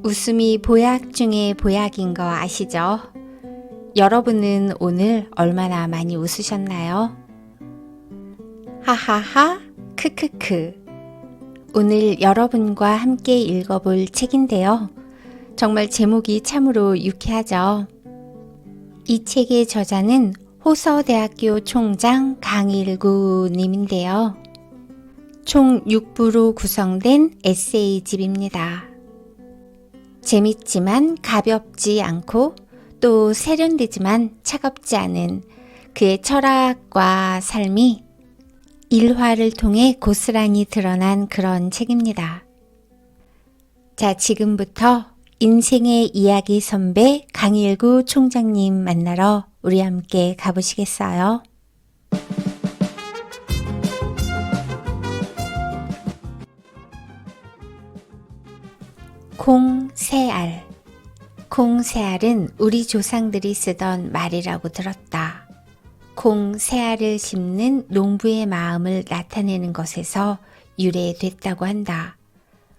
웃음이 보약 중에 보약인 거 아시죠? 여러분은 오늘 얼마나 많이 웃으셨나요? 하하하, 크크크. 오늘 여러분과 함께 읽어볼 책인데요. 정말 제목이 참으로 유쾌하죠. 이 책의 저자는 호서대학교 총장 강일구 님인데요. 총 6부로 구성된 에세이집입니다. 재밌지만 가볍지 않고 또 세련되지만 차갑지 않은 그의 철학과 삶이 일화를 통해 고스란히 드러난 그런 책입니다. 자, 지금부터 인생의 이야기 선배 강일구 총장님 만나러 우리 함께 가보시겠어요? 콩새알. 콩새알은 우리 조상들이 쓰던 말이라고 들었다. 콩새알을 심는 농부의 마음을 나타내는 것에서 유래됐다고 한다.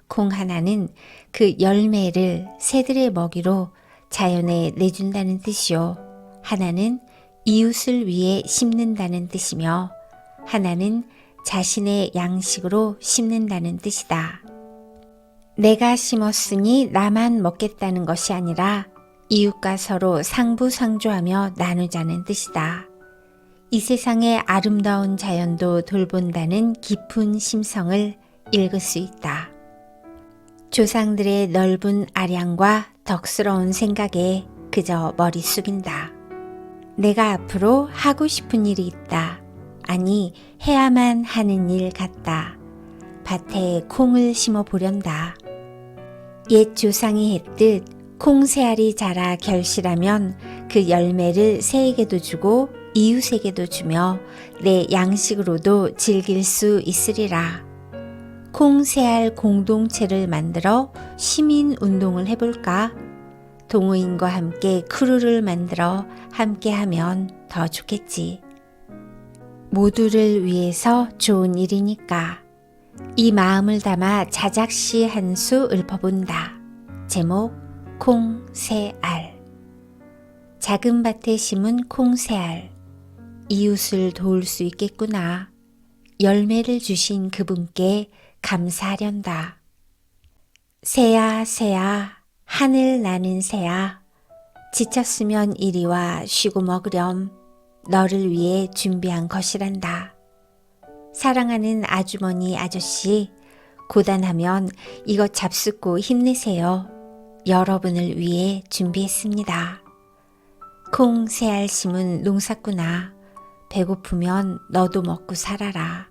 콩 하나는 그 열매를 새들의 먹이로 자연에 내준다는 뜻이요. 하나는 이웃을 위해 심는다는 뜻이며 하나는 자신의 양식으로 심는다는 뜻이다. 내가 심었으니 나만 먹겠다는 것이 아니라 이웃과 서로 상부상조하며 나누자는 뜻이다. 이 세상의 아름다운 자연도 돌본다는 깊은 심성을 읽을 수 있다. 조상들의 넓은 아량과 덕스러운 생각에 그저 머리 숙인다. 내가 앞으로 하고 싶은 일이 있다. 아니, 해야만 하는 일 같다. 밭에 콩을 심어 보련다. 옛 조상이 했듯 콩새알이 자라 결실하면 그 열매를 새에게도 주고 이웃에게도 주며 내 양식으로도 즐길 수 있으리라. 콩새알 공동체를 만들어 시민운동을 해볼까? 동호인과 함께 크루를 만들어 함께하면 더 좋겠지. 모두를 위해서 좋은 일이니까. 이 마음을 담아 자작시 한 수 읊어본다. 제목 콩새알. 작은 밭에 심은 콩새알. 이웃을 도울 수 있겠구나. 열매를 주신 그분께 감사하련다. 새야 새야 하늘 나는 새야 지쳤으면 이리와 쉬고 먹으렴. 너를 위해 준비한 것이란다. 사랑하는 아주머니 아저씨, 고단하면 이것 잡숫고 힘내세요. 여러분을 위해 준비했습니다. 콩새알 심은 농사꾼아, 배고프면 너도 먹고 살아라.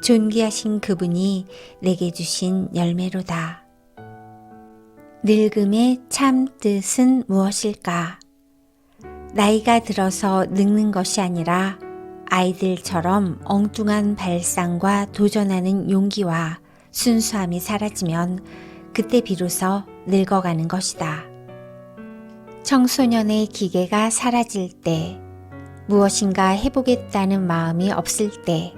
존귀하신 그분이 내게 주신 열매로다. 늙음의 참 뜻은 무엇일까? 나이가 들어서 늙는 것이 아니라 아이들처럼 엉뚱한 발상과 도전하는 용기와 순수함이 사라지면 그때 비로소 늙어가는 것이다. 청소년의 기계가 사라질 때, 무엇인가 해보겠다는 마음이 없을 때,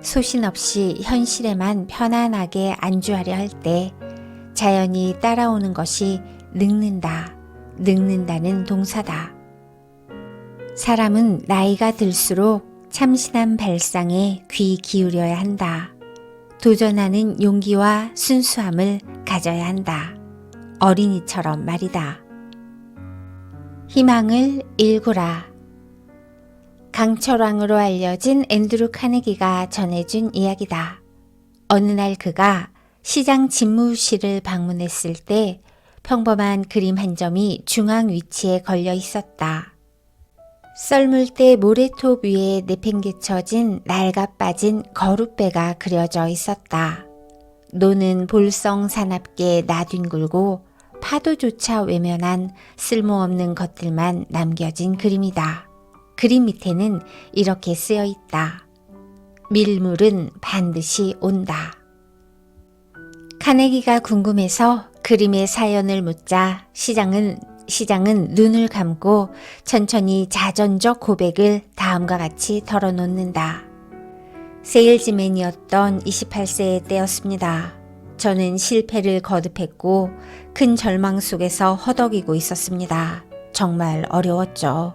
소신 없이 현실에만 편안하게 안주하려 할 때, 자연이 따라오는 것이 늙는다, 늙는다는 동사다. 사람은 나이가 들수록 참신한 발상에 귀 기울여야 한다. 도전하는 용기와 순수함을 가져야 한다. 어린이처럼 말이다. 희망을 일구라. 강철왕으로 알려진 앤드루 카네기가 전해준 이야기다. 어느 날 그가 시장 집무실을 방문했을 때 평범한 그림 한 점이 중앙 위치에 걸려 있었다. 썰물 때 모래톱 위에 내팽개쳐진 낡아 빠진 거룻배가 그려져 있었다. 노는 볼성 사납게 나뒹굴고 파도조차 외면한 쓸모없는 것들만 남겨진 그림이다. 그림 밑에는 이렇게 쓰여 있다. 밀물은 반드시 온다. 카네기가 궁금해서 그림의 사연을 묻자 시장은 눈을 감고 천천히 자전적 고백을 다음과 같이 털어놓는다. 세일즈맨이었던 28세의 때였습니다. 저는 실패를 거듭했고 큰 절망 속에서 허덕이고 있었습니다. 정말 어려웠죠.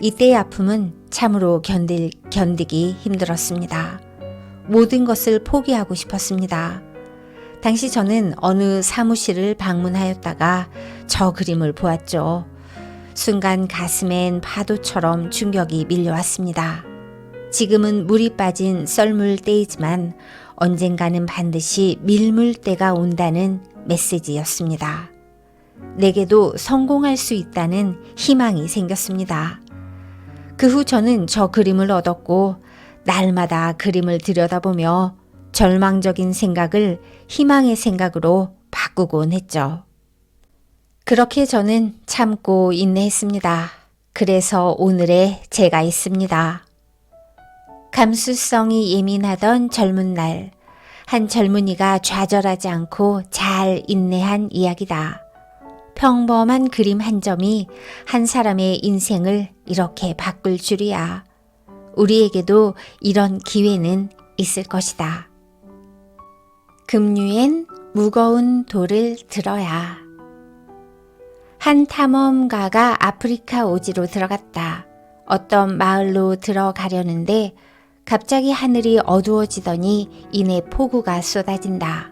이때의 아픔은 참으로 견디기 힘들었습니다. 모든 것을 포기하고 싶었습니다. 당시 저는 어느 사무실을 방문하였다가 저 그림을 보았죠. 순간 가슴엔 파도처럼 충격이 밀려왔습니다. 지금은 물이 빠진 썰물 때이지만 언젠가는 반드시 밀물 때가 온다는 메시지였습니다. 내게도 성공할 수 있다는 희망이 생겼습니다. 그 후 저는 저 그림을 얻었고 날마다 그림을 들여다보며 절망적인 생각을 희망의 생각으로 바꾸곤 했죠. 그렇게 저는 참고 인내했습니다. 그래서 오늘의 제가 있습니다. 감수성이 예민하던 젊은 날, 한 젊은이가 좌절하지 않고 잘 인내한 이야기다. 평범한 그림 한 점이 한 사람의 인생을 이렇게 바꿀 줄이야. 우리에게도 이런 기회는 있을 것이다. 급류엔 무거운 돌을 들어야. 한 탐험가가 아프리카 오지로 들어갔다. 어떤 마을로 들어가려는데 갑자기 하늘이 어두워지더니 이내 폭우가 쏟아진다.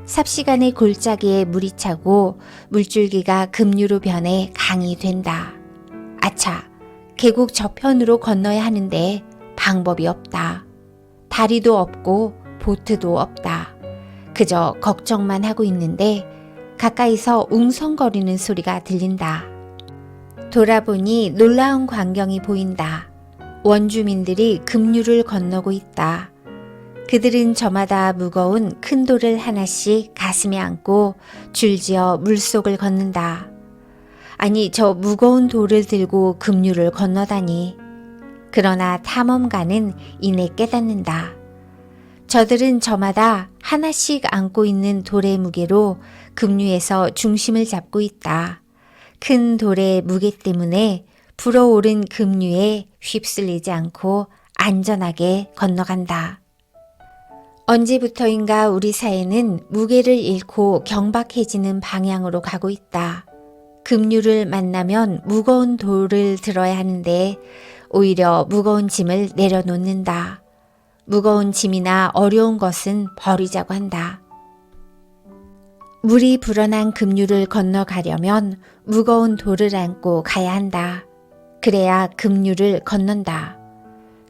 삽시간에 골짜기에 물이 차고 물줄기가 급류로 변해 강이 된다. 아차, 계곡 저편으로 건너야 하는데 방법이 없다. 다리도 없고 보트도 없다. 그저 걱정만 하고 있는데 가까이서 웅성거리는 소리가 들린다. 돌아보니 놀라운 광경이 보인다. 원주민들이 급류를 건너고 있다. 그들은 저마다 무거운 큰 돌을 하나씩 가슴에 안고 줄지어 물속을 걷는다. 아니, 저 무거운 돌을 들고 급류를 건너다니. 그러나 탐험가는 이내 깨닫는다. 저들은 저마다 하나씩 안고 있는 돌의 무게로 급류에서 중심을 잡고 있다. 큰 돌의 무게 때문에 불어오른 급류에 휩쓸리지 않고 안전하게 건너간다. 언제부터인가 우리 사회는 무게를 잃고 경박해지는 방향으로 가고 있다. 급류를 만나면 무거운 돌을 들어야 하는데 오히려 무거운 짐을 내려놓는다. 무거운 짐이나 어려운 것은 버리자고 한다. 물이 불어난 급류를 건너가려면 무거운 돌을 안고 가야 한다. 그래야 급류를 건넌다.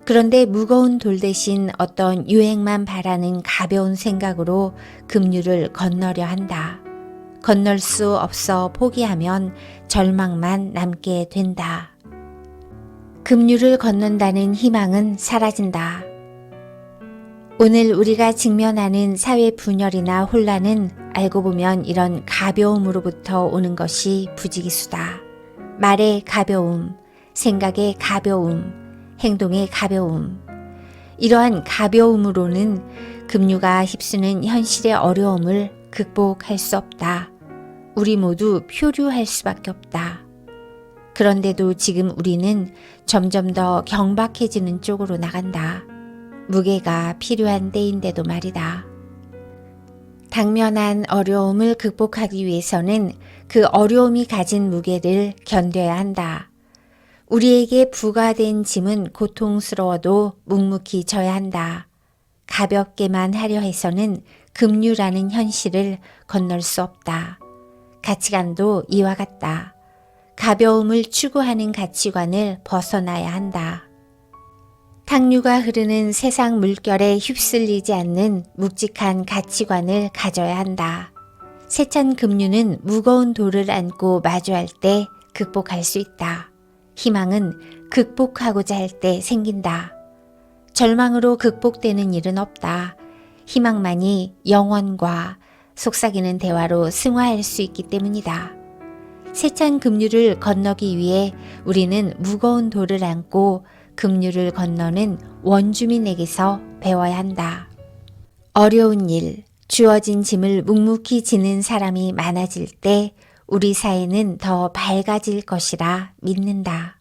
그런데 무거운 돌 대신 어떤 유행만 바라는 가벼운 생각으로 급류를 건너려 한다. 건널 수 없어 포기하면 절망만 남게 된다. 급류를 건넌다는 희망은 사라진다. 오늘 우리가 직면하는 사회 분열이나 혼란은 알고 보면 이런 가벼움으로부터 오는 것이 부지기수다. 말의 가벼움, 생각의 가벼움, 행동의 가벼움. 이러한 가벼움으로는 급류가 휩쓰는 현실의 어려움을 극복할 수 없다. 우리 모두 표류할 수밖에 없다. 그런데도 지금 우리는 점점 더 경박해지는 쪽으로 나간다. 무게가 필요한 때인데도 말이다. 당면한 어려움을 극복하기 위해서는 그 어려움이 가진 무게를 견뎌야 한다. 우리에게 부과된 짐은 고통스러워도 묵묵히 져야 한다. 가볍게만 하려 해서는 급류라는 현실을 건널 수 없다. 가치관도 이와 같다. 가벼움을 추구하는 가치관을 벗어나야 한다. 탕류가 흐르는 세상 물결에 휩쓸리지 않는 묵직한 가치관을 가져야 한다. 세찬 급류는 무거운 돌을 안고 마주할 때 극복할 수 있다. 희망은 극복하고자 할 때 생긴다. 절망으로 극복되는 일은 없다. 희망만이 영원과 속삭이는 대화로 승화할 수 있기 때문이다. 세찬 급류를 건너기 위해 우리는 무거운 돌을 안고 급류를 건너는 원주민에게서 배워야 한다. 어려운 일, 주어진 짐을 묵묵히 지는 사람이 많아질 때 우리 사회는 더 밝아질 것이라 믿는다.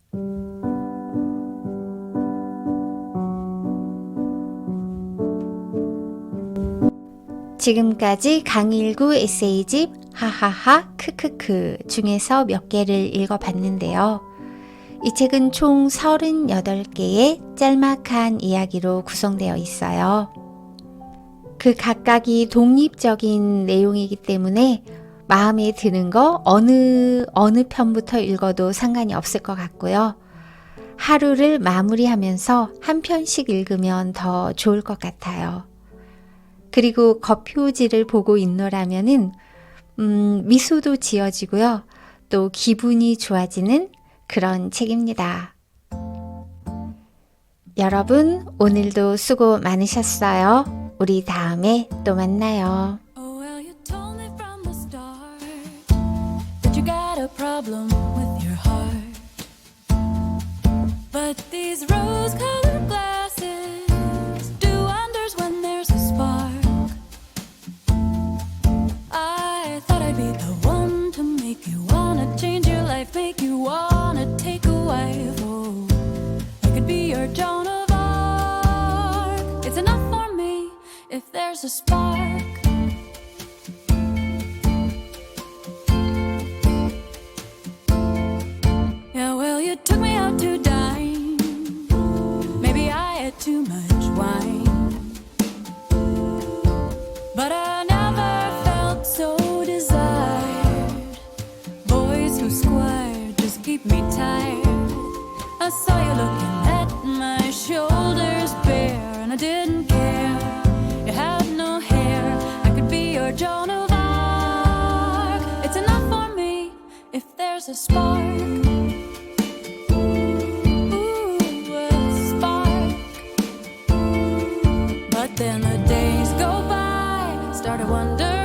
지금까지 강일구 에세이집 하하하 크크크 중에서 몇 개를 읽어봤는데요. 이 책은 총 38개의 짤막한 이야기로 구성되어 있어요. 그 각각이 독립적인 내용이기 때문에 마음에 드는 거 어느 편부터 읽어도 상관이 없을 것 같고요. 하루를 마무리하면서 한 편씩 읽으면 더 좋을 것 같아요. 그리고 겉표지를 보고 읽노라면은 미소도 지어지고요. 또 기분이 좋아지는 그런 책입니다. 여러분, 오늘도 수고 많으셨어요. 우리 다음에 또 만나요. Oh, well, you told me from the start that you got a problem with your heart. But these rose-colored glasses do wonders when there's a spark. I thought I'd be the one to make you wanna change your life, make you wanna take a wife. Oh, I could be your Joan of Arc. It's enough for me if there's a spark. Yeah, well, you took me out to dine. Maybe I had too much wine, but I never felt so desired. Boys who squire just keep me tired. I saw you looking at my shoulders bare, and I didn't care. You had no hair. I could be your Joan of Arc. It's enough for me if there's a spark. Ooh, a spark. But then the days go by. Start to wonder